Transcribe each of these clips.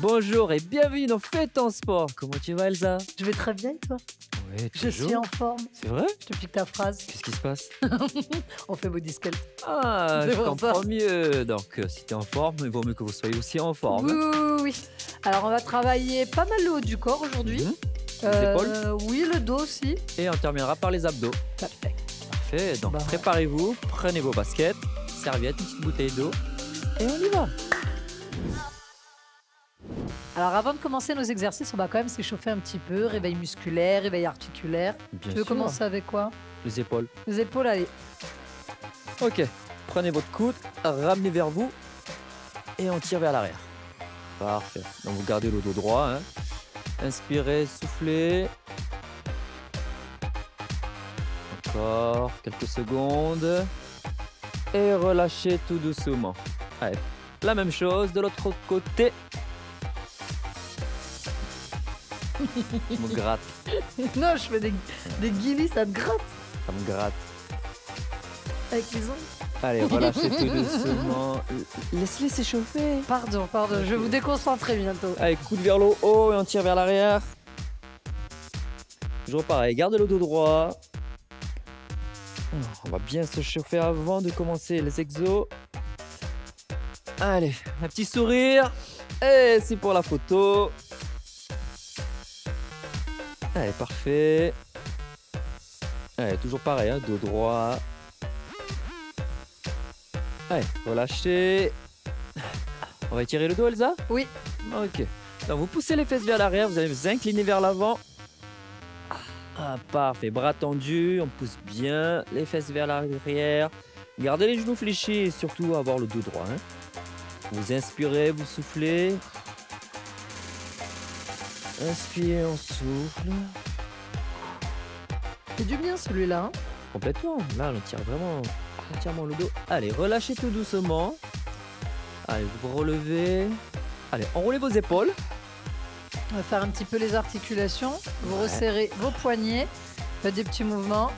Bonjour et bienvenue dans Fais ton sport. Comment tu vas, Elsa? Je vais très bien et toi? Ouais, Je suis en forme. C'est vrai? Je te pique ta phrase. Qu'est-ce qui se passe? On fait body sculpt. Ah, C'est je pour comprends ça. mieux. Donc, si tu es en forme, il vaut mieux que vous soyez aussi en forme. Oui, oui, oui, oui. Alors, on va travailler pas mal le haut du corps aujourd'hui. Mhm. Les épaules? Oui, le dos aussi. Et on terminera par les abdos. Parfait. Parfait. Donc, Bah, préparez-vous, prenez vos baskets, serviettes, une petite bouteille d'eau et on y va. Alors, avant de commencer nos exercices, on va quand même s'échauffer un petit peu. Réveil musculaire, réveil articulaire. Bien Tu veux sûr. commencer avec quoi? Les épaules. Les épaules, allez. Ok. Prenez votre coude, ramenez vers vous et on tire vers l'arrière. Parfait. Donc, vous gardez le dos droit. Hein. Inspirez, soufflez. Encore quelques secondes. Et relâchez tout doucement. Allez, la même chose de l'autre côté. Je me gratte, Non, je fais des guilis, ça te gratte ça me gratte. avec les ongles. Allez, relâchez tout doucement. Laisse-les s'échauffer. Pardon, je vais vous déconcentrer bientôt. Allez, coude vers le haut et on tire vers l'arrière. Toujours pareil, gardez le dos droit. On va bien se chauffer avant de commencer les exos. Allez, un petit sourire. Et c'est pour la photo. Allez, parfait. Allez, toujours pareil, hein, dos droit. Allez, relâchez. On va étirer le dos, Elsa? Oui. Ok. Donc, vous poussez les fesses vers l'arrière, vous allez vous incliner vers l'avant. Ah, parfait. Bras tendus, on pousse bien les fesses vers l'arrière. Gardez les genoux fléchis et surtout avoir le dos droit. Hein. Vous inspirez, vous soufflez. Inspire, on souffle. C'est du bien celui-là. Hein. Complètement. Là, on tire vraiment entièrement le dos. Allez, relâchez tout doucement. Allez, vous relevez. Allez, enroulez vos épaules. On va faire un petit peu les articulations. Vous Ouais. resserrez vos poignets. Faites des petits mouvements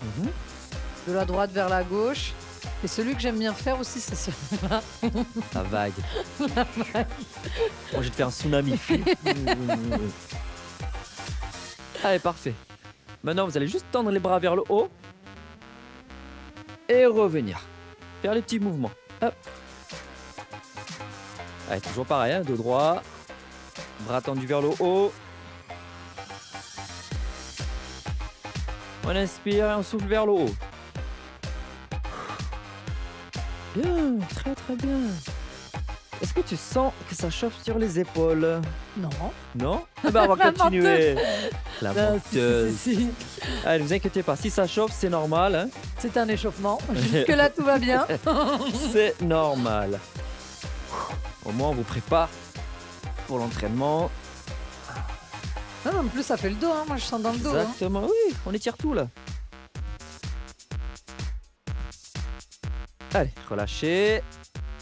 de la droite vers la gauche. Et celui que j'aime bien faire aussi, c'est celui-là. La vague. Moi, je vais te faire un tsunami. Allez, parfait. Maintenant, vous allez juste tendre les bras vers le haut. Et revenir. Faire les petits mouvements. Hop. Allez, toujours pareil, hein, dos droit. Bras tendus vers le haut. On inspire et on souffle vers le haut. Bien, très très bien. Est-ce que tu sens que ça chauffe sur les épaules? Non. Non? Eh ben, on va La continuer. La Ah, menteuse. si. Allez, ne vous inquiétez pas, si ça chauffe, c'est normal. Hein. C'est un échauffement. Jusque-là, tout va bien. C'est normal. Au moins, on vous prépare pour l'entraînement. Non, en plus, ça fait le dos. Hein. Moi, je sens dans le dos. Hein. Exactement, oui, on étire tout là. Allez, relâchez.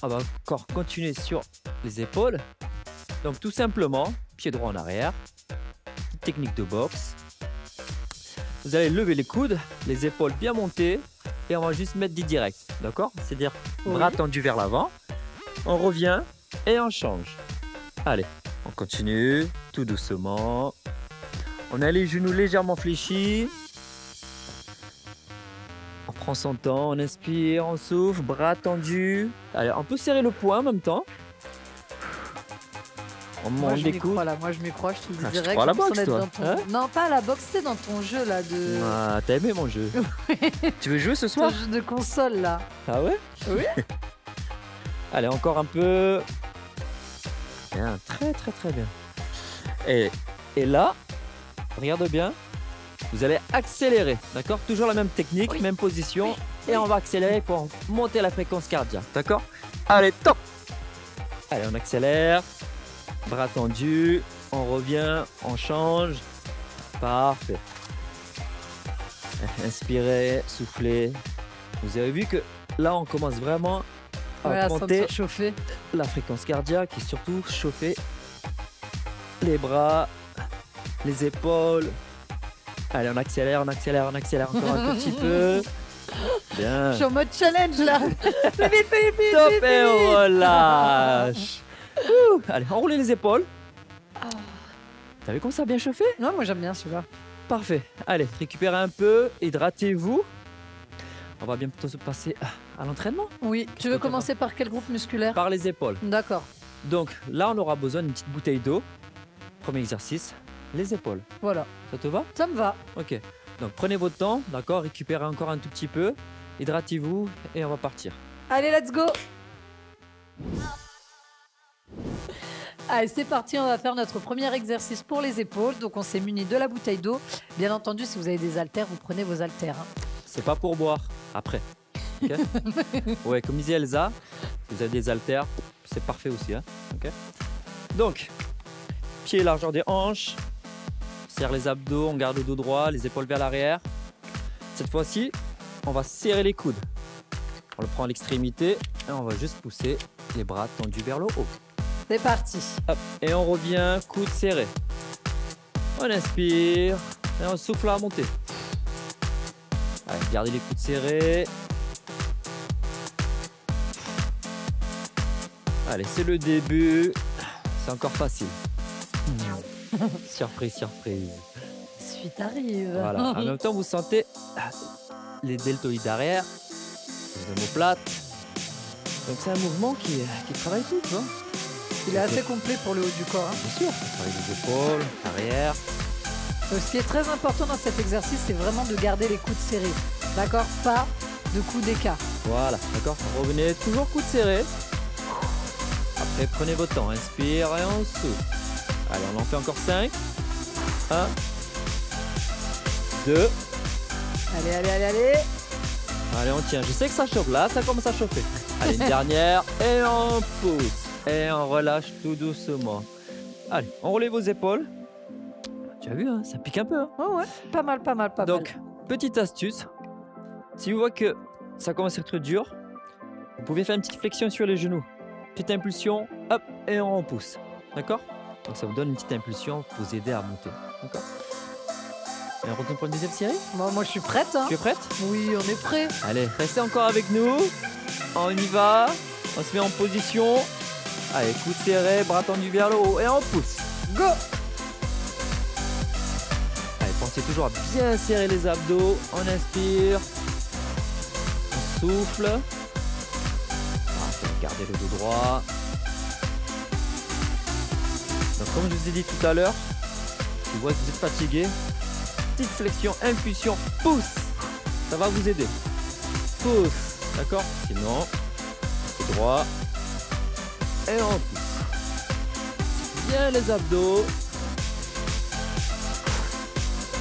On va encore continuer sur les épaules. Donc tout simplement, pied droit en arrière. Petite technique de boxe. Vous allez lever les coudes, les épaules bien montées. Et on va juste mettre des directs, d'accord? C'est-à-dire bras Oui. tendus vers l'avant. On revient et on change. Allez, on continue tout doucement. On a les genoux légèrement fléchis. On prend son temps, on inspire, on souffle, bras tendus. Allez, on peut serrer le poing en même temps. On Moi, monte je les m'y coudes. crois là. Moi, je m'y crois. Je te le dis Ah, tu direct. crois à la comme ça, boxe, on est toi, dans ton- hein? Non, pas à la boxe. C'était dans ton jeu là de. Ah, t'as aimé mon jeu. Tu veux jouer ce Ton soir? jeu de console là. Ah ouais? Oui. Allez, encore un peu. Bien, très très très bien. Et là, regarde bien, vous allez accélérer, d'accord? Toujours la même technique, Oui. même position. Oui. Et on va accélérer pour monter la fréquence cardiaque, d'accord? Allez, top! Allez, on accélère. Bras tendus. On revient, on change. Parfait. Inspirez, soufflez. Vous avez vu que là, on commence vraiment à Ouais, à augmenter sentir chauffer. la fréquence cardiaque et surtout chauffer les bras, les épaules. Allez, on accélère encore un tout petit peu. Bien. Je suis en mode challenge là. Top et relâche. Ouh. Allez, enroulez les épaules. T'as vu comme ça a bien chauffé? Non, moi j'aime bien celui-là. Parfait. Allez, récupérez un peu, hydratez-vous. On va bientôt se passer à l'entraînement. Oui. Tu veux commencer par quel groupe musculaire? Par les épaules. D'accord. Donc là, on aura besoin d'une petite bouteille d'eau. Premier exercice, les épaules. Voilà. Ça te va? Ça me va. Ok. Donc prenez votre temps, d'accord? Récupérez encore un tout petit peu. Hydratez-vous et on va partir. Allez, let's go! Allez, c'est parti, on va faire notre premier exercice pour les épaules. Donc, on s'est muni de la bouteille d'eau. Bien entendu, si vous avez des haltères, vous prenez vos haltères. Hein. C'est pas pour boire, après. Okay. Ouais, comme disait Elsa, si vous avez des haltères, c'est parfait aussi. Hein. Okay. Donc, pied largeur des hanches, serre les abdos, on garde le dos droit, les épaules vers l'arrière. Cette fois-ci, on va serrer les coudes. On le prend à l'extrémité et on va juste pousser les bras tendus vers le haut. C'est parti. Hop. Et on revient, coude serré. On inspire et on souffle à monter. Allez, gardez les coudes serrés. Allez, c'est le début. C'est encore facile. Surprise, surprise. Suite arrive. Voilà. En même temps, vous sentez les deltoïdes arrière, les omoplates. Donc c'est un mouvement qui travaille tout, tu vois. Il est assez complet pour le haut du corps. Hein. Bien sûr, ça travaille les épaules, arrière. Ce qui est très important dans cet exercice, c'est vraiment de garder les coudes serrés. D'accord? Pas de coups d'écart. Voilà, d'accord. Revenez toujours coudes serrés. Après, prenez votre temps. Inspire et on souffle. Allez, on en fait encore 5. 1, 2. Allez, allez, allez, allez. Allez, on tient. Je sais que ça chauffe. Là, ça commence à chauffer. Allez, une dernière. Et on pousse. Et on relâche tout doucement. Allez, on relève vos épaules. Tu as vu, hein, ça pique un peu. Hein. Oh ouais, pas mal, pas mal, pas mal. Donc, petite astuce. Si vous voyez que ça commence à être dur, vous pouvez faire une petite flexion sur les genoux. Petite impulsion, hop, et on pousse. D'accord? Donc ça vous donne une petite impulsion pour vous aider à monter. D'accord? Et on retourne pour une deuxième série? Moi, je suis prête. Hein. Tu es prête? Oui, on est prêt. Allez, restez encore avec nous. On y va. On se met en position. Allez, coude serré, bras tendus vers le haut et on pousse. Go! Allez, pensez toujours à bien serrer les abdos. On inspire. On souffle. Gardez le dos droit. Donc comme je vous ai dit tout à l'heure, si vous voyez que vous êtes fatigué, petite flexion, impulsion, pousse. Ça va vous aider. Pousse. D'accord? Sinon, c'est droit. Et on pousse. Bien les abdos.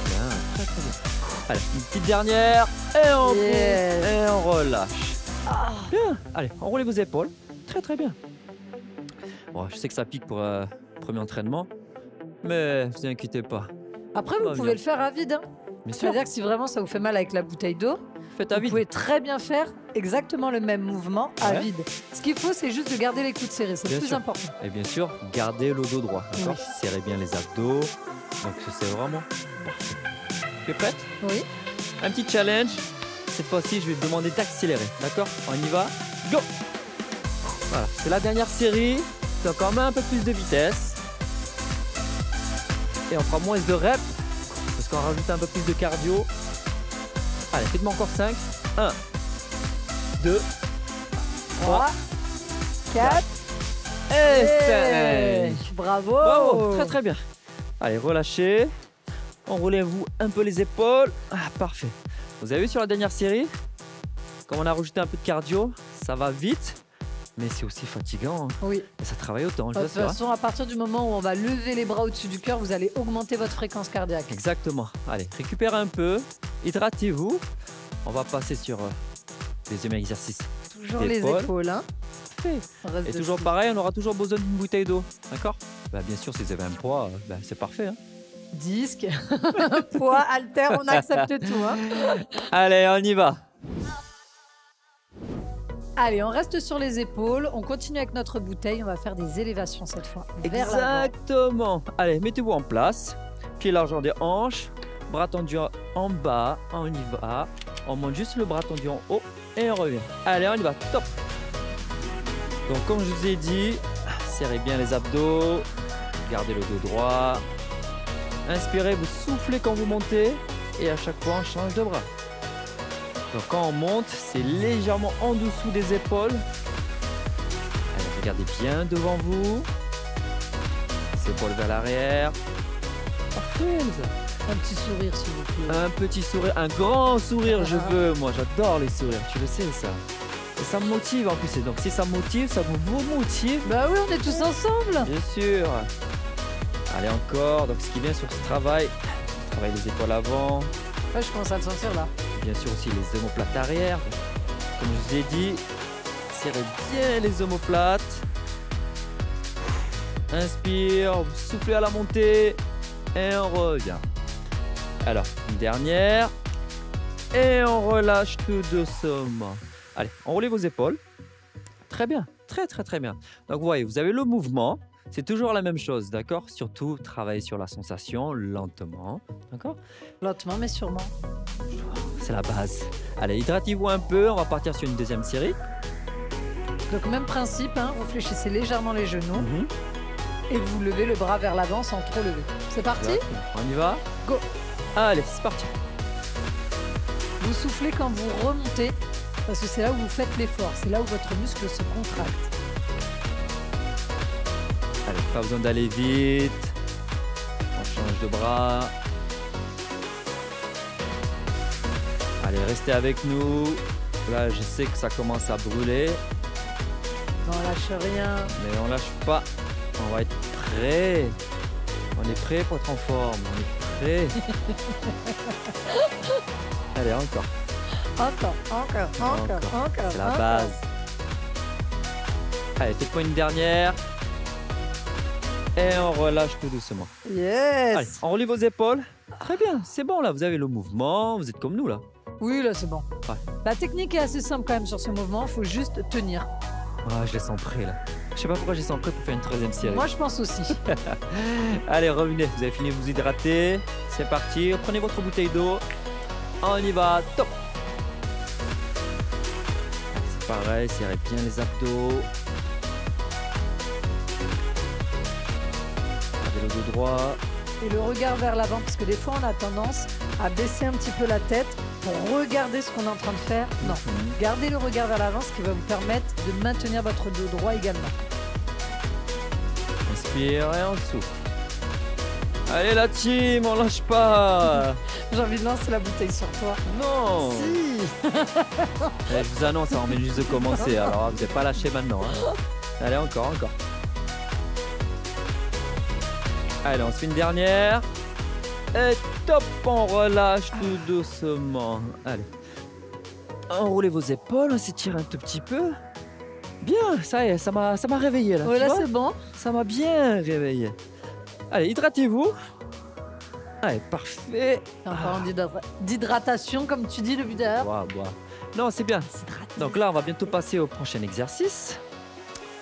Bien, très très bien. Allez, une petite dernière. Et on pousse. Et on relâche. Bien. Allez, enroulez vos épaules. Très très bien. Bon, je sais que ça pique pour premier entraînement, mais vous inquiétez pas. Après, vous pouvez le faire à vide. Hein. C'est-à-dire que si vraiment ça vous fait mal avec la bouteille d'eau, vous pouvez très bien faire exactement le même mouvement à vide. Ce qu'il faut, c'est juste de garder les coudes serrés. C'est le plus important. Et bien sûr, gardez le dos droit. D'accord? Oui. Serrez bien les abdos. Donc c'est vraiment parfait. Tu es prête? Oui. Un petit challenge. Cette fois-ci, je vais te demander d'accélérer. D'accord? On y va. Go! Voilà, c'est la dernière série. C'est encore un peu plus de vitesse. Et on fera moins de reps. Parce qu'on rajoute un peu plus de cardio. Allez, faites-moi encore 5. 1, 2, 3, 4 et 5. Bravo! Bravo! Très très bien. Allez, relâchez. Enroulez-vous un peu les épaules. Ah, parfait. Vous avez vu sur la dernière série, comme on a rajouté un peu de cardio, ça va vite, mais c'est aussi fatigant. Hein. Oui. Et ça travaille autant. De toute façon, à partir du moment où on va lever les bras au-dessus du cœur, vous allez augmenter votre fréquence cardiaque. Exactement. Allez, récupérez un peu, hydratez-vous. On va passer sur deuxième exercice. Toujours les épaules. Hein. Et toujours pareil, on aura toujours besoin d'une bouteille d'eau. D'accord? Bah, bien sûr, si vous avez un poids, c'est parfait. Hein. Disque, poids, haltère, on accepte tout. Hein. Allez, on y va. Allez, on reste sur les épaules. On continue avec notre bouteille. On va faire des élévations cette fois. Exactement. Allez, mettez-vous en place. Pied largeur des hanches. Bras tendus en bas. On y va. On monte juste le bras tendu en haut. Et on revient. Allez, on y va. Top. Donc, comme je vous ai dit, serrez bien les abdos. Gardez le dos droit. Inspirez, vous soufflez quand vous montez. Et à chaque fois, on change de bras. Donc quand on monte, c'est légèrement en dessous des épaules. Allez, regardez bien devant vous. Les épaules vers l'arrière. Parfait, Elsa. Un petit sourire, s'il vous plaît. Un petit sourire, un grand sourire, je veux. Moi, j'adore les sourires, tu le sais, ça. Et ça me motive en plus. Et donc, si ça me motive, ça vous motive. Bah oui, on est tous ensemble. Bien sûr. Allez, encore. Donc, ce qui vient sur ce travail, travaille les épaules avant. Ouais, je commence à le sentir là. Bien sûr aussi les omoplates arrière. Comme je vous ai dit, serrez bien les omoplates. Inspire, vous soufflez à la montée et on revient. Alors, une dernière et on relâche tout doucement. Allez, enroulez vos épaules. Très bien, très bien. Donc, vous voyez, vous avez le mouvement. C'est toujours la même chose, d'accord? Surtout, travaillez sur la sensation lentement, d'accord? Lentement, mais sûrement. C'est la base. Allez, hydratez-vous un peu. On va partir sur une deuxième série. Donc, même principe, hein, vous fléchissez légèrement les genoux. Et vous levez le bras vers l'avant sans trop lever. C'est parti? On y va? Go! Allez, c'est parti. Vous soufflez quand vous remontez, parce que c'est là où vous faites l'effort. C'est là où votre muscle se contracte. Allez, pas besoin d'aller vite. On change de bras. Allez, restez avec nous. Là, je sais que ça commence à brûler. On lâche rien. Mais on lâche pas. On va être prêt. On est prêt pour être en forme. On est prêt. Allez, encore. Encore. C'est la base. Allez, faites-moi une dernière. Et on relâche tout doucement. Yes. Allez, enroulez vos épaules. Très bien, c'est bon là. Vous avez le mouvement. Vous êtes comme nous là. Oui, là, c'est bon. Ouais. La technique est assez simple quand même sur ce mouvement. Il faut juste tenir. Ah, je les sens prêts là. Je sais pas pourquoi je les sens prêts pour faire une troisième série. Moi, je pense aussi. Allez, revenez. Vous avez fini de vous hydrater. C'est parti. Prenez votre bouteille d'eau. On y va. Top. C'est pareil. Serrez bien les abdos. Gardez le dos droit. Et le regard vers l'avant, parce que des fois, on a tendance à baisser un petit peu la tête pour regarder ce qu'on est en train de faire. Non, gardez le regard vers l'avant, ce qui va vous permettre de maintenir votre dos droit également. Inspire et on souffle. Allez la team, on lâche pas. J'ai envie de lancer la bouteille sur toi. Non. Si. Je vous annonce, on vient juste de commencer, alors vous n'êtes pas lâché maintenant. Hein. Allez, encore. Allez, on se fait une dernière. Et top, on relâche tout doucement. Allez. Enroulez vos épaules, on s'étire un tout petit peu. Bien, ça y est, ça m'a réveillé là. Oui, là c'est bon. Ça m'a bien réveillé. Allez, hydratez-vous. Allez, parfait. En parlant d'hydratation, comme tu dis depuis d'ailleurs. Non, c'est bien. Donc là, on va bientôt passer au prochain exercice.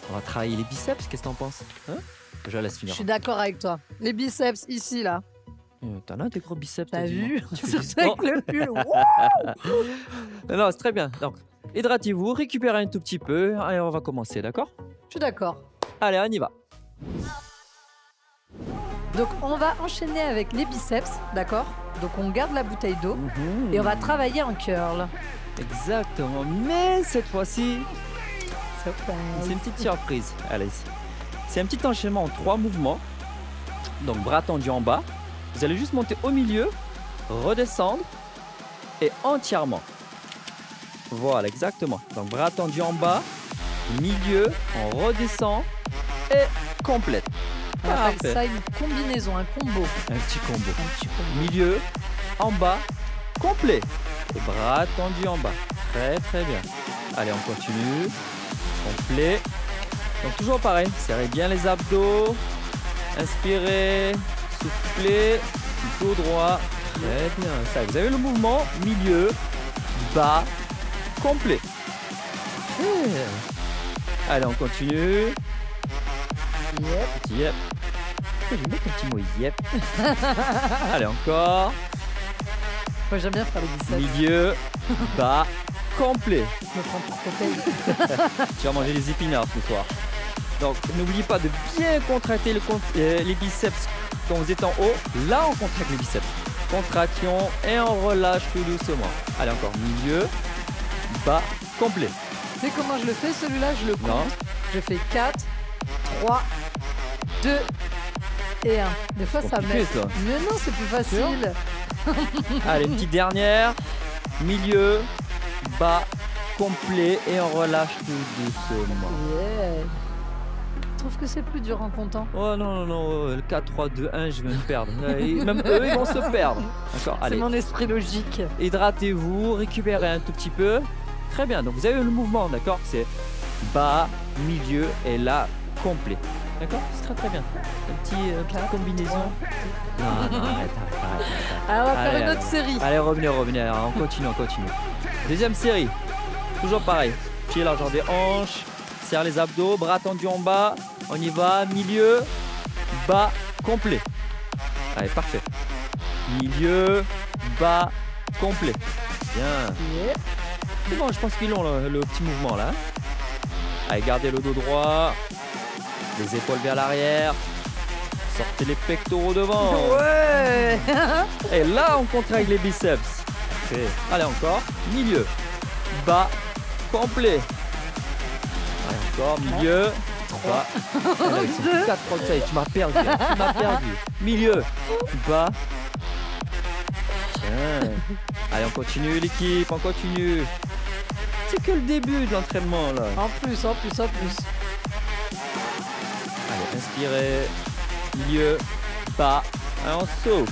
On va travailler les biceps, qu'est-ce que t'en penses, hein? Je laisse finir. Je suis d'accord avec toi. Les biceps, ici, là. T'en as des gros biceps. T'as vu? C'est avec le pull. Non, c'est très bien. Donc, hydratez-vous, récupérez un tout petit peu et on va commencer, d'accord? Je suis d'accord. Allez, on y va. Donc, on va enchaîner avec les biceps, d'accord? Donc, on garde la bouteille d'eau et on va travailler en curl. Exactement. Mais cette fois-ci, c'est une petite surprise. Allez, c'est un petit enchaînement en 3 mouvements. Donc, bras tendus en bas. Vous allez juste monter au milieu, redescendre et entièrement. Voilà, exactement. Donc, bras tendus en bas, milieu, on redescend et complète. On appelle ça une combinaison, un combo. Un petit combo. Milieu, en bas, complet. Et bras tendus en bas. Très bien. Allez, on continue. Complet. Donc, toujours pareil. Serrez bien les abdos. Inspirez. Soufflez. Dos droit. Très bien. Ça, vous avez le mouvement. Milieu, bas, complet. Allez, on continue. Yep. Je vais mettre un petit mot yep. Allez, encore. Moi, j'aime bien faire les biceps. Milieu, bas, complet. Je me prends pour copain. Tu vas manger des épinards ce soir. Donc, n'oubliez pas de bien contracter les biceps quand vous êtes en haut, là on contracte les biceps. Contraction et on relâche tout doucement. Allez, encore milieu, bas, complet. Tu sais comment je le fais celui-là? Je le compte. Non. Je fais 4, 3, 2 et 1. Des fois ça met. Mais non, c'est plus facile. Allez, une petite dernière. Milieu, bas, complet et on relâche tout doucement. Yeah. Je trouve que c'est plus dur en comptant. Oh non, non, non, le 4, 3, 2, 1, je vais me perdre. Même eux, ils vont se perdre. D'accord, allez. C'est mon esprit logique. Hydratez-vous, récupérez un tout petit peu. Très bien, donc vous avez le mouvement, d'accord? C'est bas, milieu et là, complet. D'accord? C'est très très bien. Petite combinaison. Non, arrête. Alors, on va faire une autre série. Allez, revenez, on continue. Deuxième série. Toujours pareil. Pied largeur des hanches. Serre les abdos, bras tendus en bas. On y va, milieu, bas, complet. Allez, parfait. Milieu, bas, complet. Bien. C'est bon, je pense qu'ils ont le petit mouvement là. Allez, gardez le dos droit. Les épaules vers l'arrière. Sortez les pectoraux devant. Ouais. Et là, on contracte les biceps. Parfait. Allez, encore. Milieu, bas, complet. Allez, encore. Milieu, bas. 4, 3, ça y est, tu m'as perdu. Milieu, bas. Tiens. Allez, on continue l'équipe, on continue. C'est que le début de l'entraînement là. En plus. Allez, inspirez. Milieu, bas, et on sauve.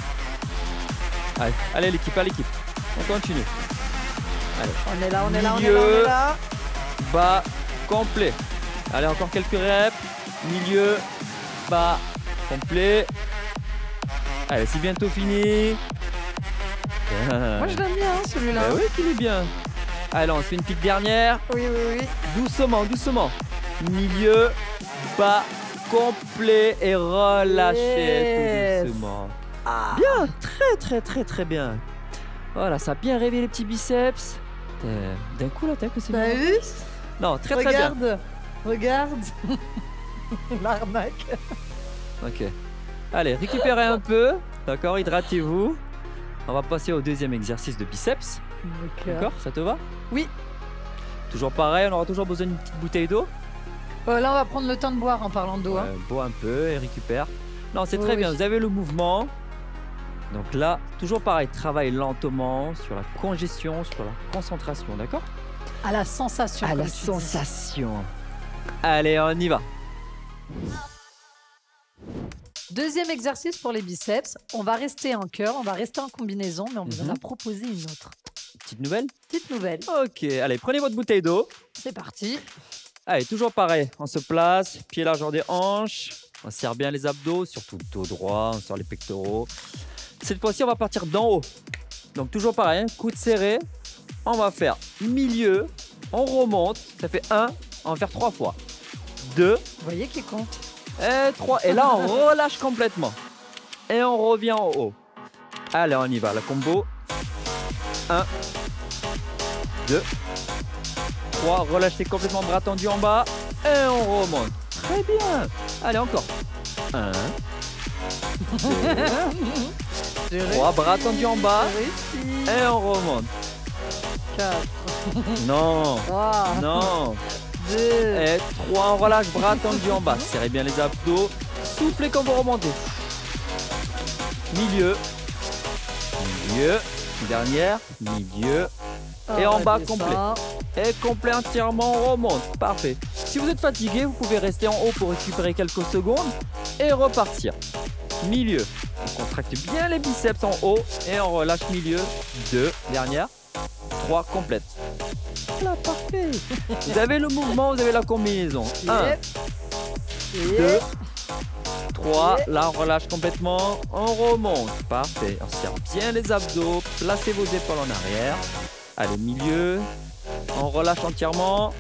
Allez l'équipe, on continue. Allez. On est là. Milieu, bas, complet. Allez, encore quelques reps. Milieu, bas, complet. Allez, c'est bientôt fini. Moi je l'aime bien celui-là. Oui, qu'il est bien. Allez, on se fait une petite dernière. Oui. Doucement. Milieu, bas, complet et relâchez tout doucement. Bien, très bien. Voilà, ça a bien réveillé les petits biceps. D'un coup là, t'as que c'est bien. T'as vu? Non, très bien. Regarde. L'arnaque. Ok. Allez, récupérez un peu. D'accord, hydratez-vous. On va passer au deuxième exercice de biceps. D'accord, ça te va? Oui. Toujours pareil, on aura toujours besoin d'une petite bouteille d'eau. Là, on va prendre le temps de boire en parlant d'eau. Bois un peu et récupère. Non, c'est très bien, vous avez le mouvement. Donc là, toujours pareil, travaille lentement sur la congestion, sur la concentration, d'accord? À la sensation. À la sensation. Allez, on y va. Deuxième exercice pour les biceps. On va rester en cœur, on va rester en combinaison, mais on vous en a proposé une autre. Petite nouvelle? Petite nouvelle. Ok, allez, prenez votre bouteille d'eau. C'est parti. Allez, toujours pareil, on se place, pied largeur des hanches. On serre bien les abdos, surtout le dos droit, on sort les pectoraux. Cette fois-ci, on va partir d'en haut. Donc toujours pareil, coude serré. On va faire milieu, on remonte, ça fait 1, on va faire 3 fois. 2. Vous voyez qui compte? Et 3. Et là, on relâche complètement. Et on revient en haut. Allez, on y va, la combo. 1, 2, 3. Relâchez complètement, bras tendus en bas. Et on remonte. Très bien. Allez, encore. 1, 2, 3. Bras tendus en bas. Et on remonte. 4. Non. 3. Non. 2. Et 3, on relâche, bras tendus en bas. Serrez bien les abdos. Soufflez quand vous remontez. Milieu. Dernière. Milieu. Et en bas, complet. Et complet entièrement, on remonte. Parfait. Si vous êtes fatigué, vous pouvez rester en haut pour récupérer quelques secondes et repartir. Milieu. On contracte bien les biceps en haut et on relâche milieu. 2. Dernière. 3. Complète. Voilà, parfait. Vous avez le mouvement, vous avez la combinaison. 1, 2, 3. Là, on relâche complètement. On remonte. Parfait. On serre bien les abdos. Placez vos épaules en arrière. Allez, milieu. On relâche entièrement.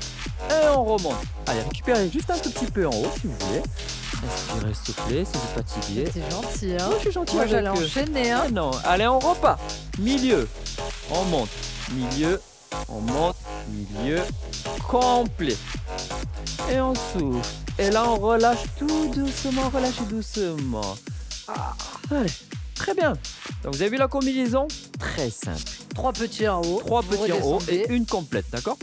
Et on remonte. Allez, récupérez juste un tout petit peu en haut si vous voulez. Inspirez, soufflez si vous êtes fatigué. C'est gentil, hein? Moi, je suis gentil. Moi, j'allais enchaîner, hein? Non. Allez, on repart. Milieu. On monte. Milieu. On monte. Milieu. Complet. Et on souffle. Et là, on relâche tout doucement. Relâchez doucement. Allez, très bien. Donc vous avez vu la combinaison? Très simple. 3 petits en haut. 3 petits en haut et une complète, d'accord?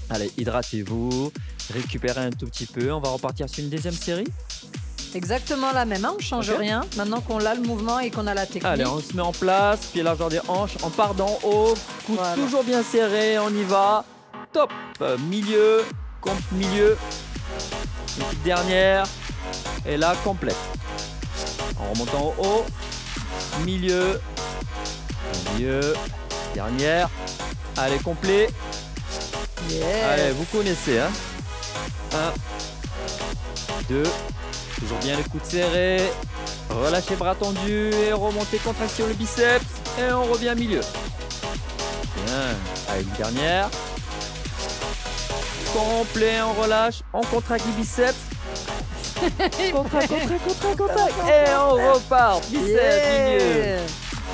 Allez, hydratez-vous, récupérez un tout petit peu. On va repartir sur une deuxième série. Exactement la même, hein, on ne change rien. Maintenant qu'on a le mouvement et qu'on a la technique. Allez, on se met en place, pied largeur des hanches, on part d'en haut, coude toujours bien serré, on y va. Top. Milieu, milieu, une petite dernière, et là, complète. En remontant au haut, milieu, dernière. Allez, complet. Allez, vous connaissez, hein. 1, 2, toujours bien les coudes serrés. Relâchez bras tendus et remontez, contraction le biceps. Et on revient milieu. Bien. Allez, une dernière. Complet, on relâche. On contracte les biceps. Contracte. Et on repart. Biceps, milieu.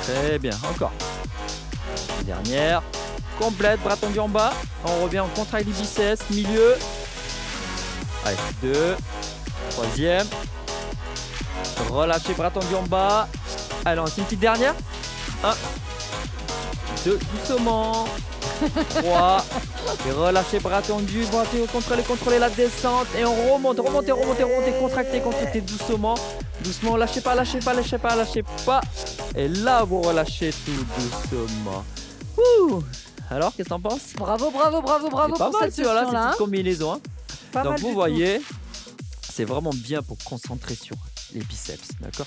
Très bien, encore. Une dernière. Complète, bras tendus en bas. On revient, on contracte les biceps, milieu. Allez, 2. Troisième. Relâchez, bras tendus en bas. Allez, on fait une petite dernière. 1, 2, doucement. 3. Et relâchez, bras tendus. Contrôlez la descente. Et on remonte, remontez. Contractez doucement. Doucement, lâchez pas. Et là, vous relâchez tout doucement. Ouh. Alors, qu'est-ce que t'en penses? Bravo pour cette session-là. C'est une petite combinaison. Hein. Donc, vous voyez, c'est vraiment bien pour concentrer sur les biceps, d'accord?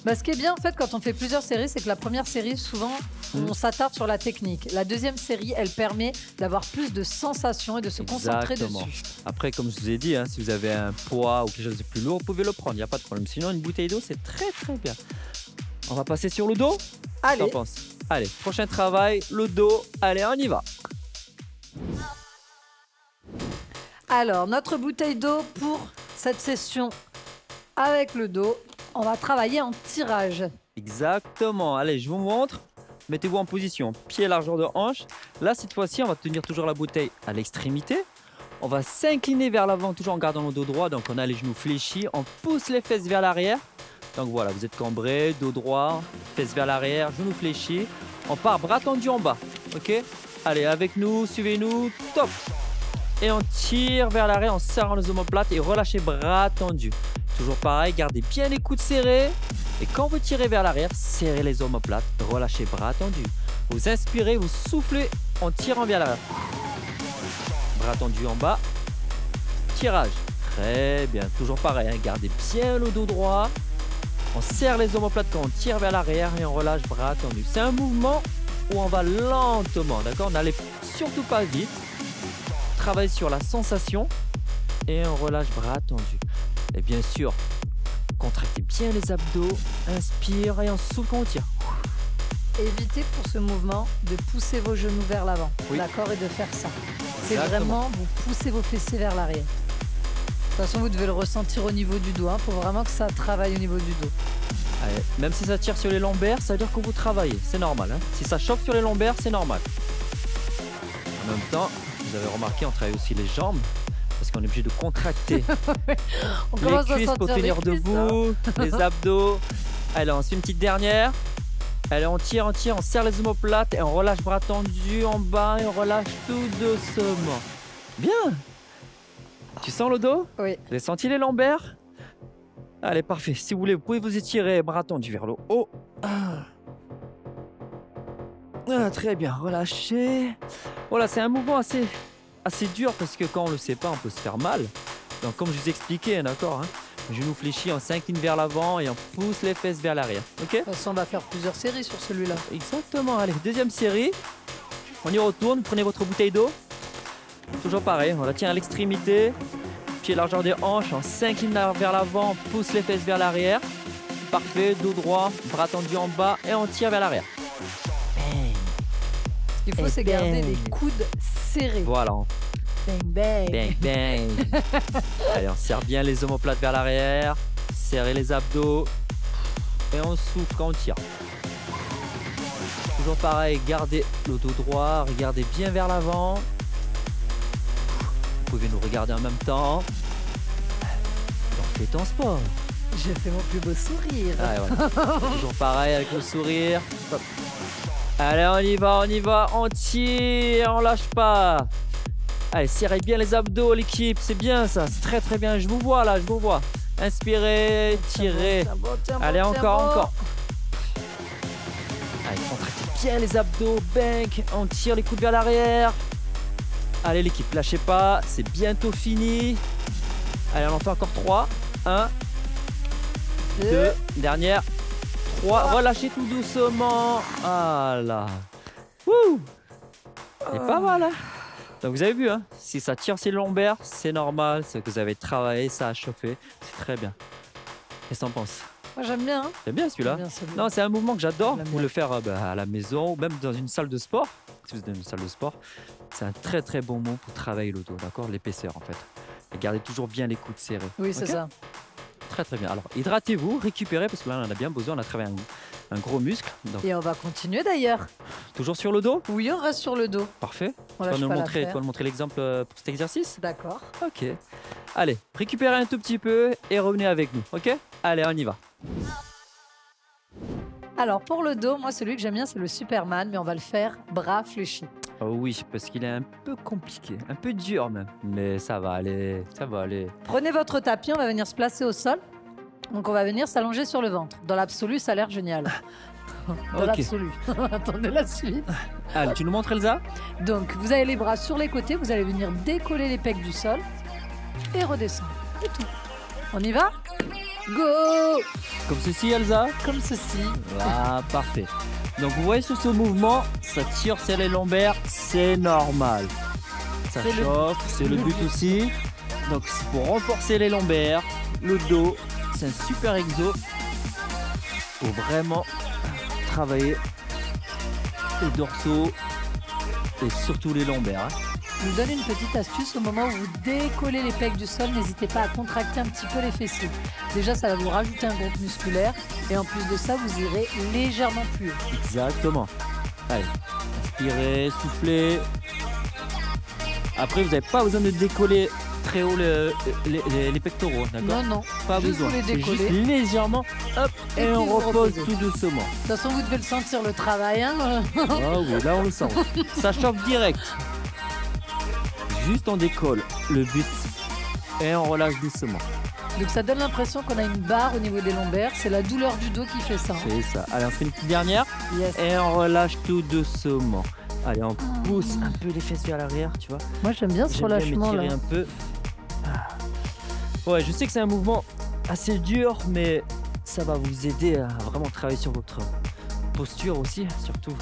Ce qui est bien en fait quand on fait plusieurs séries, c'est que la première série, souvent, on s'attarde sur la technique. La deuxième série, elle permet d'avoir plus de sensations et de se concentrer dessus. Après, comme je vous ai dit, hein, si vous avez un poids ou quelque chose de plus lourd, vous pouvez le prendre, il n'y a pas de problème. Sinon, une bouteille d'eau, c'est très bien. On va passer sur le dos. Allez. Qu'en penses? Allez, prochain travail, le dos. Allez, on y va. Alors, notre bouteille d'eau pour cette session avec le dos, on va travailler en tirage. Exactement. Allez, je vous montre. Mettez-vous en position, pied largeur de hanche. Là, cette fois-ci, on va tenir toujours la bouteille à l'extrémité. On va s'incliner vers l'avant, toujours en gardant le dos droit. Donc, on a les genoux fléchis. On pousse les fesses vers l'arrière. Donc, voilà, vous êtes cambré, dos droit, fesses vers l'arrière, genoux fléchis. On part bras tendus en bas. OK? Allez, avec nous, suivez-nous. Top! Et on tire vers l'arrière en serrant les omoplates et relâchez bras tendus. Toujours pareil, gardez bien les coudes serrés. Et quand vous tirez vers l'arrière, serrez les omoplates, relâchez bras tendus. Vous inspirez, vous soufflez en tirant vers l'arrière. Bras tendus en bas. Tirage. Très bien. Toujours pareil, hein, gardez bien le dos droit. On serre les omoplates quand on tire vers l'arrière et on relâche bras tendus. C'est un mouvement où on va lentement, d'accord? N'allez surtout pas vite. Travaille sur la sensation et on relâche bras tendus. Et bien sûr, contractez bien les abdos, inspire et on souffle quand on tire. Évitez pour ce mouvement de pousser vos genoux vers l'avant, d'accord, et de faire ça. C'est vraiment, vous poussez vos fessiers vers l'arrière. De toute façon, vous devez le ressentir au niveau du dos. Il faut vraiment que ça travaille au niveau du dos. Allez, même si ça tire sur les lombaires, ça veut dire que vous travaillez. C'est normal. Hein. Si ça chauffe sur les lombaires, c'est normal. En même temps, vous avez remarqué, on travaille aussi les jambes. Parce qu'on est obligé de contracter les cuisses pour tenir debout, les abdos. Allez, on fait une petite dernière. Allez, on tire, on serre les omoplates et on relâche bras tendus en bas et on relâche tout doucement. Bien. Tu sens le dos? Oui. Vous avez senti les lombaires? Allez, parfait. Si vous voulez, vous pouvez vous étirer, bras tendus vers le haut. Très bien, relâchez. Voilà, c'est un mouvement assez dur parce que quand on ne le sait pas, on peut se faire mal. Donc, comme je vous expliquais, d'accord, hein, genoux fléchis, on s'incline vers l'avant et on pousse les fesses vers l'arrière. Ok? De toute façon, on va faire plusieurs séries sur celui-là. Exactement. Allez, deuxième série. On y retourne. Prenez votre bouteille d'eau. Toujours pareil, on la tient à l'extrémité. Pied largeur des hanches, on s'incline vers l'avant, on pousse les fesses vers l'arrière. Parfait, dos droit, bras tendus en bas et on tire vers l'arrière. Ce qu'il faut, c'est garder les coudes serrés. Voilà. Bang, bang. Bang, bang. Allez, on serre bien les omoplates vers l'arrière. Serrez les abdos. Et on souffle quand on tire. Toujours pareil, gardez le dos droit, regardez bien vers l'avant. Vous pouvez nous regarder en même temps. On fait ton sport. J'ai fait mon plus beau sourire. Ah, voilà. Toujours pareil avec le sourire. Hop. Allez, on y va, on tire, on lâche pas. Allez, serrez bien les abdos, l'équipe, c'est bien ça, c'est très très bien. Je vous vois là, je vous vois. Inspirez, tirez. Allez, encore. Allez, contractez bien les abdos, bank, on tire les coudes vers l'arrière. Allez l'équipe, lâchez pas, c'est bientôt fini. Allez, on en fait encore 3. 1, 2, dernière. 3, relâchez tout doucement. Voilà. Wouh! C'est pas mal, hein? Donc vous avez vu, hein, si ça tire ses lombaires, c'est normal, c'est que vous avez travaillé, ça a chauffé, c'est très bien. Qu'est-ce que t'en penses? Moi j'aime bien. Hein. J'aime bien celui-là. Non, c'est un mouvement que j'adore pour le faire à la maison ou même dans une salle de sport. Si vous êtes dans une salle de sport, c'est un très très bon mot pour travailler le dos, d'accord? L'épaisseur en fait. Et gardez toujours bien les coudes serrés. Oui, c'est ça. Très très bien. Alors hydratez-vous, récupérez parce que là on en a bien besoin, on a travaillé un gros muscle. Donc... Et on va continuer d'ailleurs. Toujours sur le dos? Oui, on reste sur le dos. Parfait. Tu vas nous montrer l'exemple pour cet exercice? D'accord. Ok. Allez, récupérez un tout petit peu et revenez avec nous, ok? Allez, on y va. Alors pour le dos, moi celui que j'aime bien c'est le Superman, mais on va le faire bras fléchis. Oh oui, parce qu'il est un peu compliqué, un peu dur même, mais ça va aller, ça va aller. Prenez votre tapis, on va venir se placer au sol. Donc on va venir s'allonger sur le ventre. Dans l'absolu, ça a l'air génial. Dans l'absolu. Attendez la suite. Allez, tu nous montres Elsa? Donc vous avez les bras sur les côtés, vous allez venir décoller les pecs du sol et redescendre. C'est tout. On y va? Go! Comme ceci Elsa? Comme ceci. Ah, parfait. Donc vous voyez sur ce mouvement, ça tire sur les lombaires, c'est normal. Ça chauffe, c'est le but aussi. Donc c'est pour renforcer les lombaires, le dos, c'est un super exo pour vraiment travailler les dorsaux et surtout les lombaires. Hein. Je vous donne une petite astuce au moment où vous décollez les pecs du sol, n'hésitez pas à contracter un petit peu les fessiers. Déjà, ça va vous rajouter un groupe musculaire et en plus de ça, vous irez légèrement plus haut. Exactement. Allez, inspirez, soufflez. Après, vous n'avez pas besoin de décoller très haut les pectoraux, d'accord? Non, non. Pas juste besoin. C'est juste légèrement, hop, et on repose tout doucement. De toute façon, vous devez le sentir le travail. Hein. Ah oui, là on le sent. Ça chauffe direct. Juste on décolle le buste et on relâche doucement. Donc ça donne l'impression qu'on a une barre au niveau des lombaires. C'est la douleur du dos qui fait ça. C'est ça. Allez, on fait une petite dernière. Yes. Et on relâche tout doucement. Allez, on pousse un peu les fesses vers l'arrière, tu vois. Moi j'aime bien ce relâchement là. Un peu. Ouais, je sais que c'est un mouvement assez dur, mais ça va vous aider à vraiment travailler sur votre posture aussi, surtout.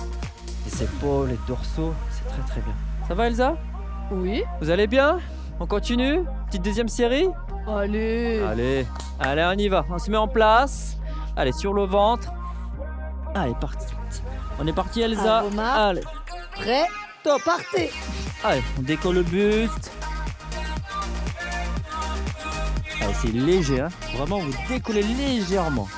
Les épaules, les dorsaux, c'est très très bien. Ça va Elsa? Oui. Vous allez bien? On continue? Petite deuxième série? Allez. Allez, on y va. On se met en place. Allez, sur le ventre. Allez, parti. On est parti Elsa. Allez. Prêt? Top, partez. Allez, on décolle le buste. Allez, c'est léger, hein. Vraiment, vous décollez légèrement.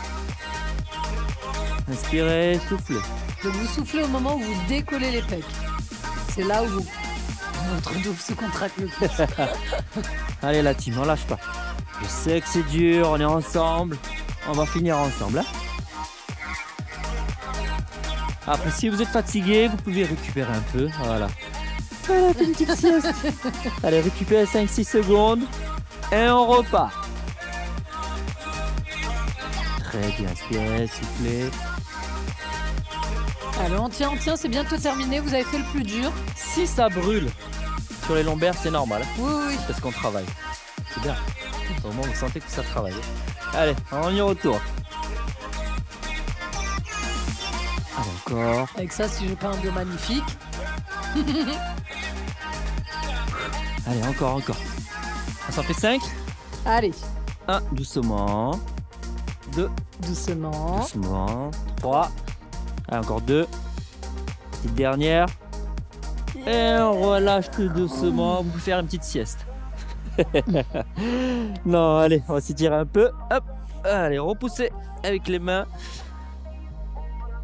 Inspirez, soufflez. Donc vous soufflez au moment où vous décollez les pecs. C'est là où votre dos se contracte le plus. Allez la team, on lâche pas. Je sais que c'est dur, on est ensemble. On va finir ensemble. Hein. Après, si vous êtes fatigué, vous pouvez récupérer un peu. Voilà. Voilà, fait une petite sieste. Allez, récupérez 5-6 secondes. Et on repart. Très bien, inspirez, soufflez. Allez, on tient, c'est bientôt terminé. Vous avez fait le plus dur. Si ça brûle sur les lombaires, c'est normal. Oui, oui. C'est parce qu'on travaille. C'est bien. Au moins, vous sentez que ça travaille. Allez, on y retourne. Allez, encore. Avec ça, si j'ai pas un dos magnifique. Allez, encore. On s'en fait 5. Allez. 1, doucement. 2. Doucement. 3. Allez, encore 2. Petite dernière. Et on relâche tout doucement. Vous pouvez faire une petite sieste. Non, allez, on va s'étirer un peu. Hop. Allez, repoussez avec les mains.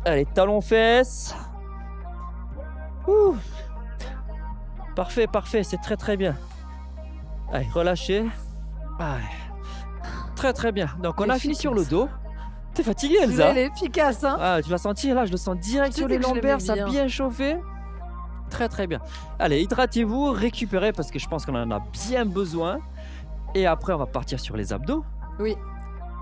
Allez, talons fesses. Ouh. Parfait, c'est très très bien. Allez, relâchez. Allez. Très bien. Donc on a fini sur le dos. T'es fatiguée, Elsa? Elle est efficace, hein. Ah, tu vas sentir là, je le sens direct sur les lombaires, ça a bien chauffé. Très bien. Allez, hydratez-vous, récupérez parce que je pense qu'on en a bien besoin. Et après, on va partir sur les abdos. Oui.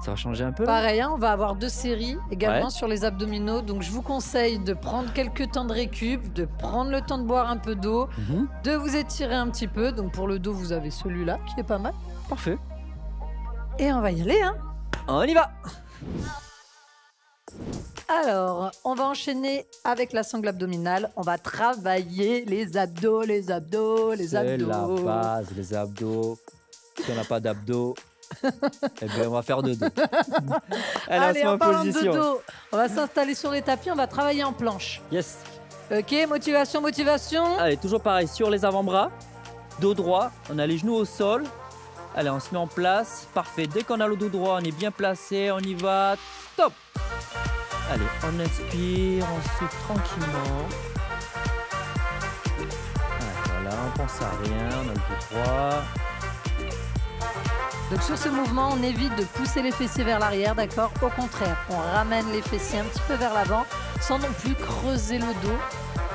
Ça va changer un peu là. Pareil, hein, on va avoir 2 séries également sur les abdominaux. Donc je vous conseille de prendre quelques temps de récup, de prendre le temps de boire un peu d'eau, de vous étirer un petit peu. Donc pour le dos, vous avez celui-là qui est pas mal. Parfait. Et on va y aller, hein. On y va. Alors, on va enchaîner avec la sangle abdominale. On va travailler les abdos, les abdos, les abdos. C'est la base, les abdos. Si on n'a pas d'abdos, eh bien, on va faire de dos. Allez, en parlant de dos, on va s'installer sur les tapis, on va travailler en planche. Yes. Ok, motivation. Allez, toujours pareil, sur les avant-bras, dos droit, on a les genoux au sol. Allez, on se met en place. Parfait. Dès qu'on a le dos droit, on est bien placé. On y va. Top. Allez, on inspire, on souffle tranquillement. Voilà, on pense à rien. On a le dos droit. Donc sur ce mouvement, on évite de pousser les fessiers vers l'arrière, d'accord? Au contraire, on ramène les fessiers un petit peu vers l'avant, sans non plus creuser le dos.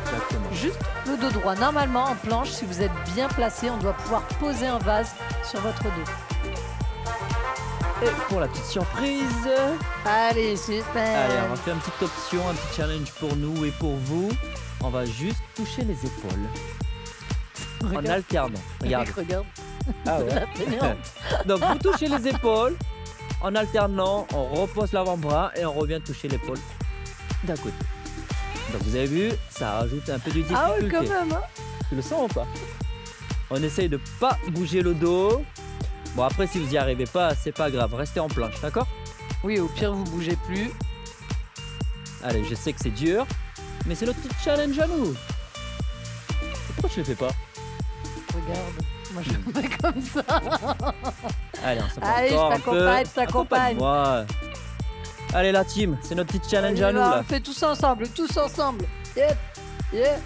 Exactement. Juste le dos droit. Normalement, en planche, si vous êtes bien placé, on doit pouvoir poser un vase sur votre dos. Et pour la petite surprise, allez, super. Allez, on va faire une petite option, un petit challenge pour nous et pour vous. On va juste toucher les épaules. En alternant. Regarde. Regarde. Ah ouais. Donc vous touchez les épaules. En alternant, on repose l'avant-bras et on revient toucher l'épaule d'un côté. Donc vous avez vu, ça rajoute un peu de difficulté. Ah oui, quand même, hein. Tu le sens ou pas? On essaye de pas bouger le dos. Bon, après, si vous n'y arrivez pas, c'est pas grave. Restez en planche, d'accord? Oui, au pire, vous bougez plus. Allez, je sais que c'est dur, mais c'est notre petit challenge à nous. Pourquoi tu le fais pas? Regarde, moi je le fais comme ça. Allez, on se prend allez, encore je t'accompagne, je t'accompagne. Allez, la team, c'est notre petit challenge à nous là. On fait tous ensemble, Yep, yeah.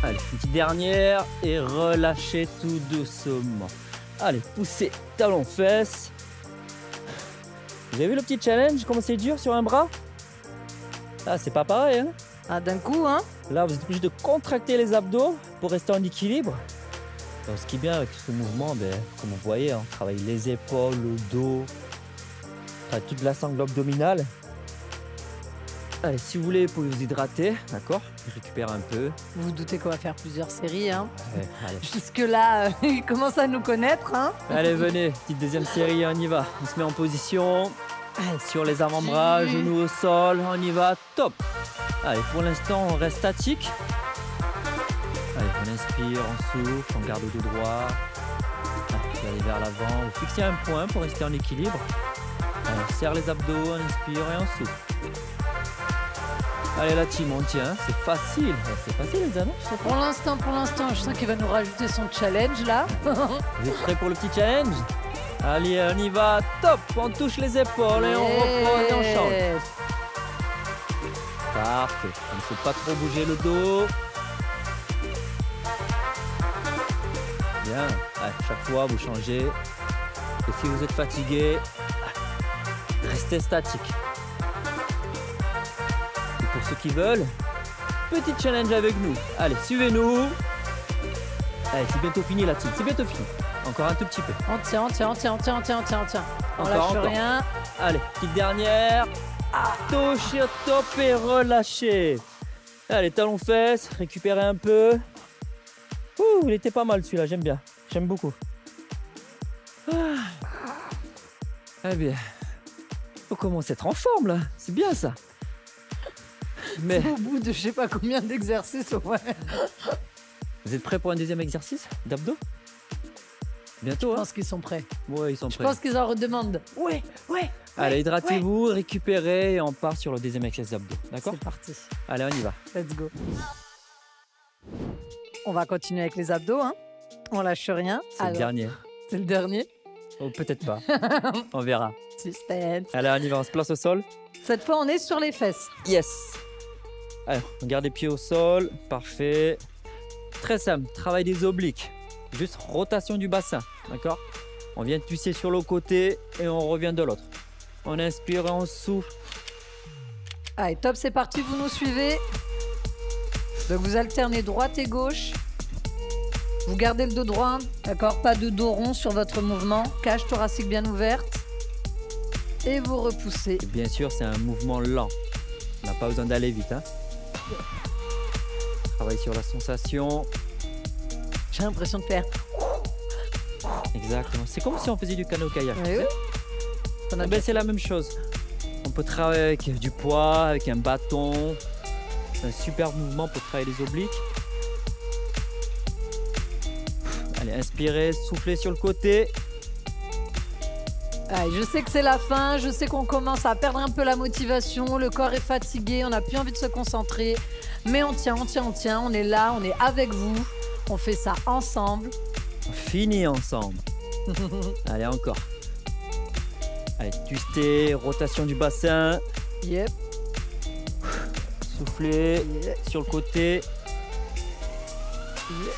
Allez, une petite dernière et relâchez tout doucement. Allez, poussez, talons, fesses. Vous avez vu le petit challenge, comment c'est dur sur un bras? Ah, c'est pas pareil, hein? Ah, d'un coup, hein? Là, vous êtes obligé de contracter les abdos pour rester en équilibre. Donc, ce qui est bien avec ce mouvement, ben, comme vous voyez, on travaille les épaules, le dos, on travaille toute la sangle abdominale. Allez, si vous voulez, vous pouvez vous hydrater, d'accord? Récupérer un peu. Vous vous doutez qu'on va faire plusieurs séries, hein? Ouais, allez. Jusque-là, ils commencent à nous connaître, hein? Allez, venez, petite deuxième série, on y va. On se met en position. Allez, sur les avant-bras, genoux au sol, on y va, top! Allez, pour l'instant, on reste statique. Allez, on inspire, on souffle, on garde le dos droit. Allez, allez vers l'avant, vous fixez un point pour rester en équilibre. Allez, on serre les abdos, on inspire et on souffle. Allez, la team, on tient, c'est facile. C'est facile, les annonces. Pour l'instant, je sens qu'il va nous rajouter son challenge, là. Vous êtes prêts pour le petit challenge? Allez, on y va, top! On touche les épaules et on repose et on change. Parfait, il ne faut pas trop bouger le dos. Bien, allez, chaque fois vous changez. Et si vous êtes fatigué, restez statique. Et pour ceux qui veulent, petit challenge avec nous. Allez, suivez-nous. Allez, c'est bientôt fini la team, c'est bientôt fini. Encore un tout petit peu. On tient. On lâche rien. Allez, petite dernière. Touchez au top et relâchez. Allez, talons fesses, récupérez un peu. Ouh, il était pas mal celui-là, j'aime bien. J'aime beaucoup. Eh bien, on commence à être en forme là. C'est bien ça. Mais au bout de je sais pas combien d'exercices, ouais. Vous êtes prêts pour un deuxième exercice d'abdos? Bientôt, je pense qu'ils sont prêts. Ouais, ils sont prêts. Je pense qu'ils en redemandent. Ouais. Allez, hydratez-vous, récupérez et on part sur le deuxième exercice d'abdos. D'accord? C'est parti. Allez, on y va. Let's go. On va continuer avec les abdos, hein. On lâche rien. C'est le dernier. C'est le dernier? Oh, peut-être pas. On verra. Suspense. Allez, on y va, on se place au sol. Cette fois, on est sur les fesses. Yes. Allez, on garde les pieds au sol. Parfait. Très simple, travail des obliques. Juste rotation du bassin, d'accord? On vient pousser sur le côté et on revient de l'autre. On inspire et on souffle. Allez, top, c'est parti, vous nous suivez. Donc vous alternez droite et gauche. Vous gardez le dos droit, d'accord? Pas de dos rond sur votre mouvement. Cage thoracique bien ouverte. Et vous repoussez. Et bien sûr, c'est un mouvement lent. On n'a pas besoin d'aller vite. Hein. Travaille sur la sensation. J'ai l'impression de faire. Exactement. C'est comme si on faisait du canot-kayak. Oui, oui. Eh ben, c'est la même chose. On peut travailler avec du poids, avec un bâton. C'est un super mouvement pour travailler les obliques. Allez, inspirez, soufflez sur le côté. Allez, je sais que c'est la fin, je sais qu'on commence à perdre un peu la motivation, le corps est fatigué, on n'a plus envie de se concentrer. Mais on tient, on est là, on est avec vous. On fait ça ensemble. On finit ensemble. Allez, encore. Allez, twister, rotation du bassin. Yep. Soufflez sur le côté.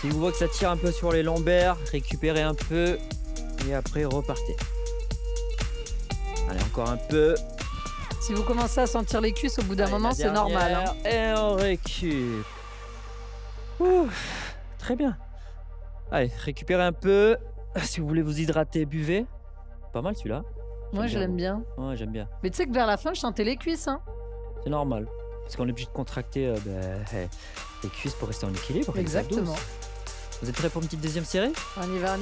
Si vous voyez que ça tire un peu sur les lombaires, récupérez un peu et après repartez. Allez, encore un peu. Si vous commencez à sentir les cuisses au bout d'un moment, c'est normal. Hein. Et on récupère. Très bien. Allez, récupérez un peu. Si vous voulez vous hydrater, buvez. Pas mal celui-là. Moi, je l'aime bien. Ouais, j'aime bien. Mais tu sais que vers la fin, je sentais les cuisses. Hein. C'est normal. Parce qu'on est obligé de contracter les cuisses pour rester en équilibre. Exactement. Vous êtes prêts pour une petite deuxième série? On y va.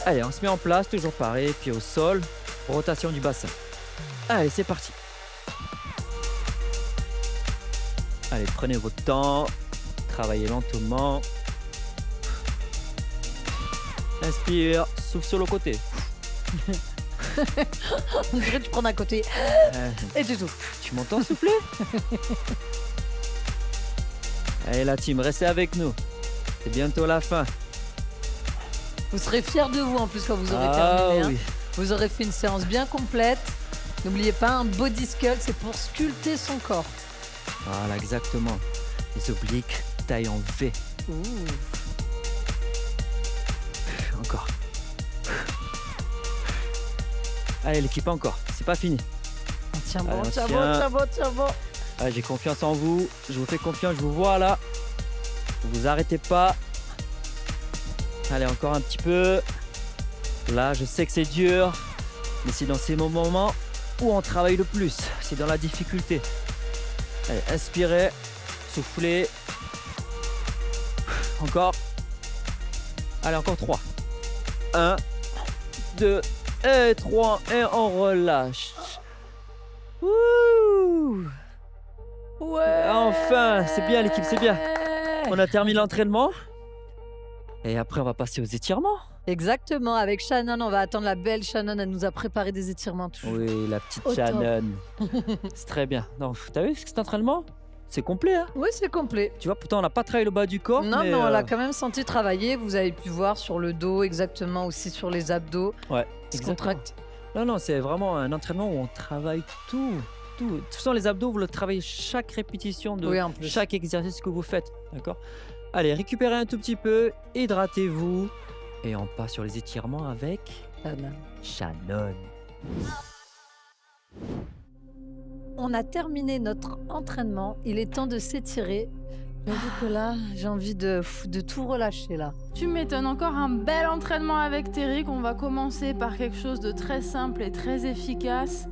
Allez, on se met en place, toujours pareil, pied au sol, rotation du bassin. Allez, c'est parti. Allez, prenez votre temps, travaillez lentement. Inspire, souffle sur le côté. On dirait que tu prends d'un côté et tu souffles. Tu m'entends souffler? Allez la team, restez avec nous. C'est bientôt la fin. Vous serez fiers de vous en plus quand vous aurez terminé. Oui. Hein. Vous aurez fait une séance bien complète. N'oubliez pas, un body sculpt, c'est pour sculpter son corps. Voilà, exactement. Les obliques, taille en V. Ouh. Encore. Allez l'équipe, encore. C'est pas fini. Tiens bon. Allez, j'ai confiance en vous. Je vous fais confiance, je vous vois là. Vous arrêtez pas. Allez, encore un petit peu. Là, je sais que c'est dur. Mais c'est dans ces moments où on travaille le plus. C'est dans la difficulté. Allez, inspirez. Soufflez. Encore. Allez, encore 3. 1, 2 et 3. Et on relâche. Ouh. Ouais. Enfin, c'est bien l'équipe, c'est bien. On a terminé l'entraînement. Et après, on va passer aux étirements. Exactement, avec Shannon, on va attendre la belle Shannon, elle nous a préparé des étirements toujours. Oui, la petite Shannon. C'est très bien. T'as vu cet entraînement? C'est complet, hein? Oui, c'est complet. Tu vois, pourtant, on n'a pas travaillé le bas du corps. Non, mais on l'a quand même senti travailler. Vous avez pu voir sur le dos, exactement, aussi sur les abdos. Ouais, exactement. Non, c'est vraiment un entraînement où on travaille tout. De toute façon, les abdos, vous le travaillez chaque répétition de chaque exercice que vous faites. D'accord? Allez, récupérez un tout petit peu, hydratez-vous. Et on passe sur les étirements avec Shannon. On a terminé notre entraînement. Il est temps de s'étirer. J'avoue que là, j'ai envie de tout relâcher là. Tu m'étonnes, encore un bel entraînement avec Théric. On va commencer par quelque chose de très simple et très efficace.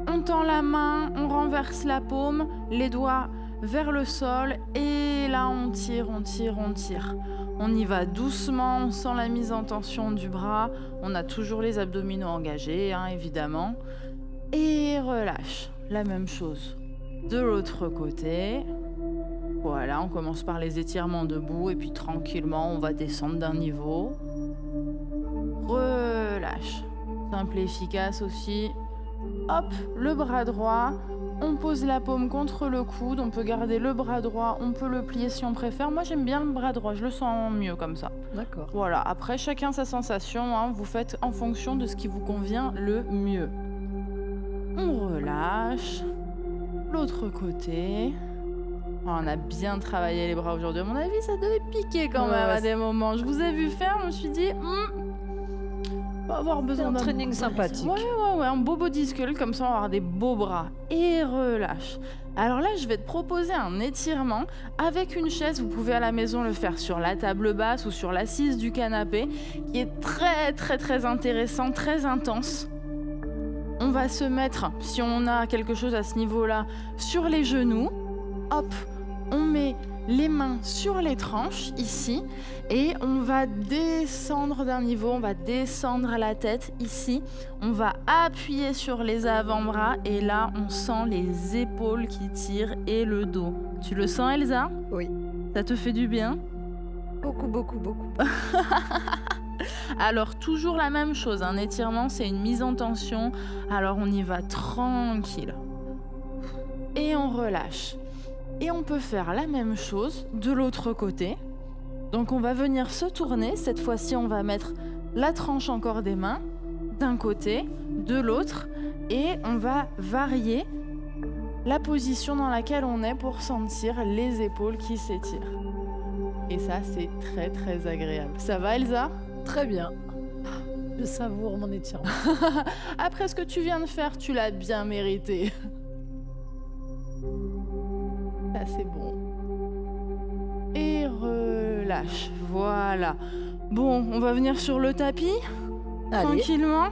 On tend la main, on renverse la paume, les doigts vers le sol et là on tire. On y va doucement, on sent la mise en tension du bras. On a toujours les abdominaux engagés, hein, évidemment. Et relâche. La même chose de l'autre côté. Voilà, on commence par les étirements debout et puis tranquillement, on va descendre d'un niveau. Relâche. Simple et efficace aussi. Hop, le bras droit. On pose la paume contre le coude. On peut garder le bras droit, on peut le plier si on préfère. Moi, j'aime bien le bras droit, je le sens mieux comme ça. D'accord. Voilà, après, chacun sa sensation. Hein, vous faites en fonction de ce qui vous convient le mieux. On relâche. L'autre côté. On a bien travaillé les bras aujourd'hui. À mon avis, ça devait piquer quand même à des moments. Je vous ai vu faire, je me suis dit, On va avoir besoin d'un training sympathique. Ouais, un beau body sculpt, comme ça on va avoir des beaux bras. Et relâche. Alors là, je vais te proposer un étirement avec une chaise. Vous pouvez à la maison le faire sur la table basse ou sur l'assise du canapé, qui est très intéressant, très intense. On va se mettre, si on a quelque chose à ce niveau-là, sur les genoux. Hop, on met les mains sur les tranches, ici, et on va descendre d'un niveau, on va descendre à la tête, ici. On va appuyer sur les avant-bras, et là, on sent les épaules qui tirent et le dos. Tu le sens, Elsa? Oui. Ça te fait du bien? Beaucoup. Alors, toujours la même chose, un étirement, c'est une mise en tension. Alors, on y va tranquille. Et on relâche. Et on peut faire la même chose de l'autre côté. Donc, on va venir se tourner. Cette fois-ci, on va mettre la tranche encore des mains d'un côté, de l'autre. Et on va varier la position dans laquelle on est pour sentir les épaules qui s'étirent. Et ça, c'est très agréable. Ça va, Elsa? Très bien. Je savoure mon étirement. Après ce que tu viens de faire, tu l'as bien mérité. Là, c'est bon. Et relâche. Voilà. Bon, on va venir sur le tapis. Allez. Tranquillement.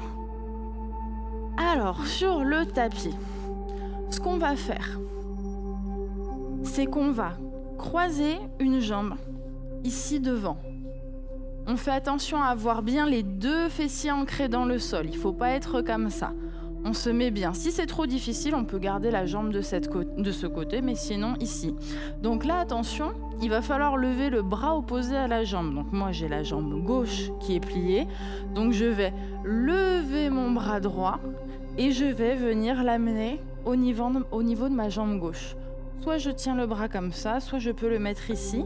Alors, sur le tapis, ce qu'on va faire, c'est qu'on va croiser une jambe ici devant. On fait attention à avoir bien les deux fessiers ancrés dans le sol. Il ne faut pas être comme ça. On se met bien. Si c'est trop difficile, on peut garder la jambe de ce côté, mais sinon ici. Donc là, attention, il va falloir lever le bras opposé à la jambe. Donc moi, j'ai la jambe gauche qui est pliée. Donc je vais lever mon bras droit et je vais venir l'amener au niveau de ma jambe gauche. Soit je tiens le bras comme ça, soit je peux le mettre ici.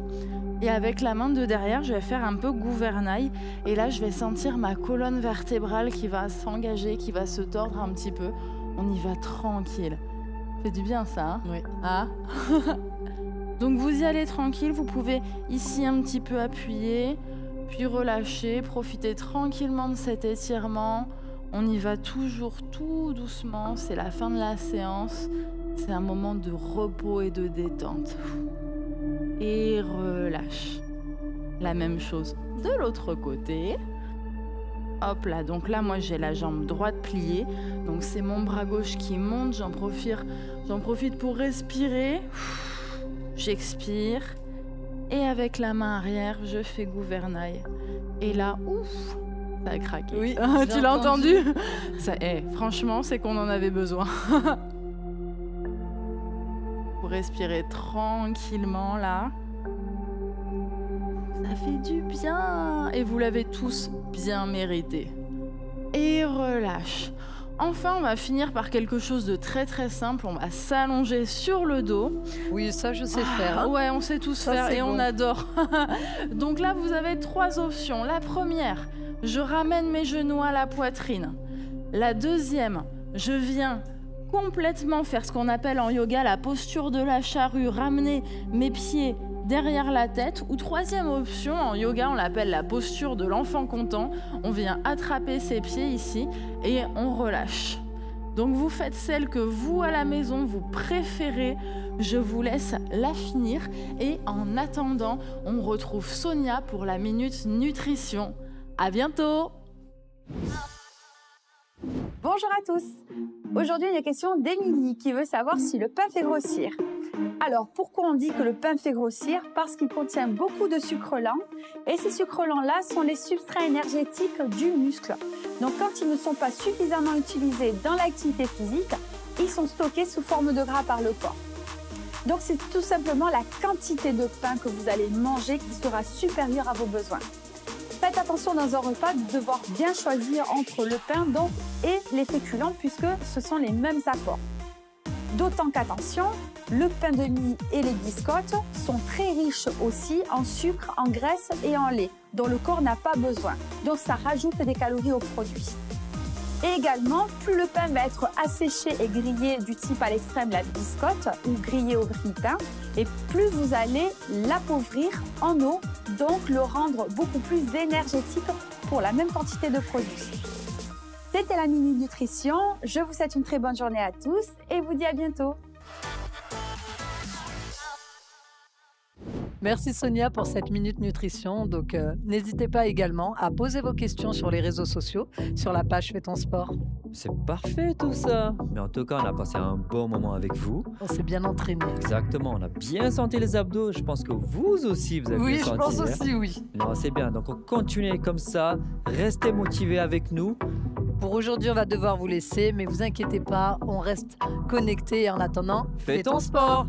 Et avec la main de derrière, je vais faire un peu gouvernail. Et là, je vais sentir ma colonne vertébrale qui va s'engager, qui va se tordre un petit peu. On y va tranquille. Ça fait du bien ça, hein? Oui. Ah. Donc vous y allez tranquille. Vous pouvez ici un petit peu appuyer, puis relâcher. Profitez tranquillement de cet étirement. On y va toujours tout doucement. C'est la fin de la séance. C'est un moment de repos et de détente. Et relâche. La même chose de l'autre côté. Hop là, donc là moi j'ai la jambe droite pliée. Donc c'est mon bras gauche qui monte. J'en profite pour respirer. J'expire. Et avec la main arrière, je fais gouvernail. Et là, ouf, ça a craqué. Oui, tu l'as entendu? Ça, franchement, c'est qu'on en avait besoin. Respirer tranquillement là. Ça fait du bien. Et vous l'avez tous bien mérité. Et relâche. Enfin, on va finir par quelque chose de très simple. On va s'allonger sur le dos. Oui, ça je sais faire. Hein. Ouais, on sait tous ça, faire et bon. on adore. Donc là, vous avez 3 options. La première, je ramène mes genoux à la poitrine. La deuxième, je viens complètement faire ce qu'on appelle en yoga la posture de la charrue, ramener mes pieds derrière la tête. Ou troisième option, en yoga, on l'appelle la posture de l'enfant content. On vient attraper ses pieds ici et on relâche. Donc vous faites celle que vous, à la maison, vous préférez. Je vous laisse la finir. Et en attendant, on retrouve Sonia pour la Minute Nutrition. À bientôt! Bonjour à tous. Aujourd'hui, une question d'Émilie qui veut savoir si le pain fait grossir. Alors, pourquoi on dit que le pain fait grossir? Parce qu'il contient beaucoup de sucre lent et ces sucres lents-là sont les substrats énergétiques du muscle. Donc, quand ils ne sont pas suffisamment utilisés dans l'activité physique, ils sont stockés sous forme de gras par le corps. Donc, c'est tout simplement la quantité de pain que vous allez manger qui sera supérieure à vos besoins. Faites attention dans un repas de devoir bien choisir entre le pain donc, et les féculents puisque ce sont les mêmes apports. D'autant qu'attention, le pain de mie et les biscottes sont très riches aussi en sucre, en graisse et en lait dont le corps n'a pas besoin. Donc ça rajoute des calories au produit. Et également, plus le pain va être asséché et grillé du type à l'extrême la biscotte ou grillé au grille-pain, et plus vous allez l'appauvrir en eau, donc le rendre beaucoup plus énergétique pour la même quantité de produits. C'était la Minute Nutrition. Je vous souhaite une très bonne journée à tous et vous dis à bientôt. Merci Sonia pour cette Minute Nutrition. Donc n'hésitez pas également à poser vos questions sur les réseaux sociaux, sur la page Fais ton sport. C'est parfait tout ça. Mais en tout cas, on a passé un bon moment avec vous. On s'est bien entraîné. Exactement, on a bien senti les abdos. Je pense que vous aussi, vous avez Oui, bien je senti. pense aussi, oui. Non, c'est bien. Donc, on continue comme ça. Restez motivés avec nous. Pour aujourd'hui, on va devoir vous laisser, mais vous inquiétez pas, on reste connectés. En attendant, Fais ton sport.